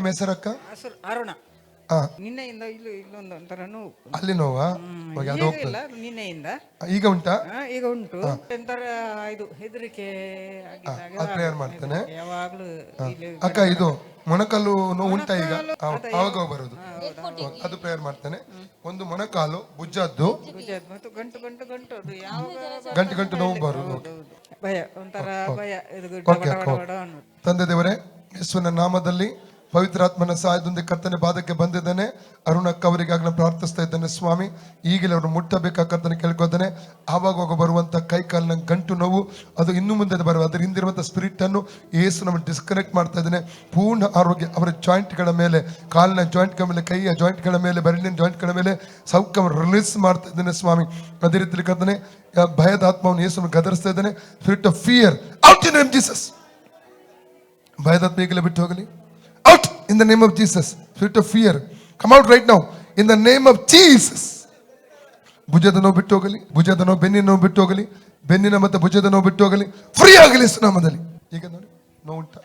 ನಿಮ್ಮ ಹೆಸರಕ್ಕ? ಹೆಸರು ಅರುಣ. ಹಾ, ನಿನ್ನೆಯಿಂದ ಇಲ್ಲೊಂದು ಒಂಥರ ನೋವು. ಅಲ್ಲಿ ನೋವಾ? ಓಕೆ, ಅದು ಈಗ ಹೋಗ್ತದೆ. ಇಲ್ಲ, ನಿನ್ನೆಯಿಂದ ಈಗ ಉಂಟಾ? ಈಗ ಉಂಟು. ಒಂಥರ ಇದು ಹೆದರಿಕೆ ಆಗಿದ್ದಾಗ ಅದು ಪ್ರೇಯರ್ ಮಾಡ್ತೇನೆ. ಯಾವಾಗ್ಲೂ ಇಲ್ಲಿ ಅಕ್ಕ, ಇದು ಮೊಣಕಾಲು ನೋವು ಉಂಟಾ ಈಗ? ಅದೇ ಆವಾಗ ಬರುದು. ಅದು ಪ್ರೇಯರ್ ಮಾಡ್ತೇನೆ. ಒಂದು ಮೊಣಕಾಲು ಭುಜದ್ದು ಭುಜದ ಮತ್ತು ಗಂಟು ಗಂಟು ಗಂಟು ಅದು ಯಾವಾಗ ಗಂಟು ಗಂಟು ನೋವು ಬರುದು. ಭಯ, ಒಂಥರ ಭಯ. ಇದು ಓಕೆ, ತಂದೆ ದೇವರೇ, ಯೇಸುವಿನ ನಾಮದಲ್ಲಿ ಪವಿತ್ರಾತ್ಮನ ಸಹಾಯದೊಂದಿಗೆ ಕರ್ತನೆ ಬಾಧಕ್ಕೆ ಬಂದಿದ್ದಾನೆ. ಅರುಣಕ್ಕ ಅವರಿಗಾಗಲೇ ಪ್ರಾರ್ಥಿಸ್ತಾ ಇದ್ದಾನೆ ಸ್ವಾಮಿ. ಈಗಲೇ ಅವರು ಮುಟ್ಟಬೇಕಾ ಕರ್ತನೆ ಕೇಳ್ಕೊತಾನೆ. ಆವಾಗ ಬರುವಂತ ಕೈ ಕಾಲಿನ ಗಂಟು ನೋವು ಅದು ಇನ್ನು ಮುಂದೆ ಬರುವ ಅದ್ರ ಹಿಂದಿರುವಂತ ಸ್ಪಿರಿಟ್ ಅನ್ನು ಯೇಸು ನಮ್ಮನ್ನು ಡಿಸ್ಕನೆಕ್ಟ್ ಮಾಡ್ತಾ ಇದ್ದಾನೆ. ಪೂರ್ಣ ಆರೋಗ್ಯ ಅವರ ಜಾಯಿಂಟ್ಗಳ ಮೇಲೆ, ಕಾಲಿನ ಜಾಯಿಂಟ್ಗಳ ಮೇಲೆ, ಕೈಯ ಜಾಯಿಂಟ್ಗಳ ಮೇಲೆ, ಬೆರಳಿನ ಜಾಯಿಂಟ್ಗಳ ಮೇಲೆ ಸೌಖ್ಯ ರಿಲೀಸ್ ಮಾಡ್ತಾ ಇದ್ದಾನೆ ಸ್ವಾಮಿ. ಅದೇ ರೀತಿ ಕರ್ತನೆ ಭಯದ ಆತ್ಮವನ್ನು ಯೇಸುವನ್ನು ಗದರಿಸ್ತಾ ಇದ್ದಾನೆ. Spirit of fear out in name Jesus. ಭಯದ ಆತ್ಮ ಈಗಲೇ ಬಿಟ್ಟು ಹೋಗಲಿ. Out in the name of Jesus. Spirit of fear, come out right now in the name of Jesus. ಭುಜದ ನೋವು ಬಿಟ್ಟು ಹೋಗಲಿ, ಭುಜದ ನೋವು, ಬೆನ್ನಿನ ನೋವು ಬಿಟ್ಟು ಹೋಗಲಿ, ಬೆನ್ನಿನ ಮತ್ತೆ ಭುಜದ ನೋವು ಬಿಟ್ಟು ಹೋಗಲಿ, ಫ್ರೀ ಆಗಲಿ ನಾಮದಲ್ಲಿ. ಈಗ ನೋಡಿ ನೋವು ಉಂಟಾ?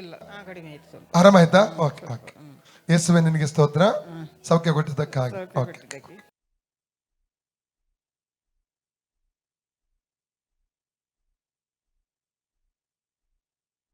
ಇಲ್ಲ, ಕಡಿಮೆ ಆಯ್ತು. ಆರಾಮಾಯ್ತಾ? Okay okay. ಯೇಸುವೆ ನಿನಗೆ ಸ್ತೋತ್ರ, ಸೌಖ್ಯ ಕೊಟ್ಟಿದ್ದಕ್ಕಾಗಿ. ಓಕೆ.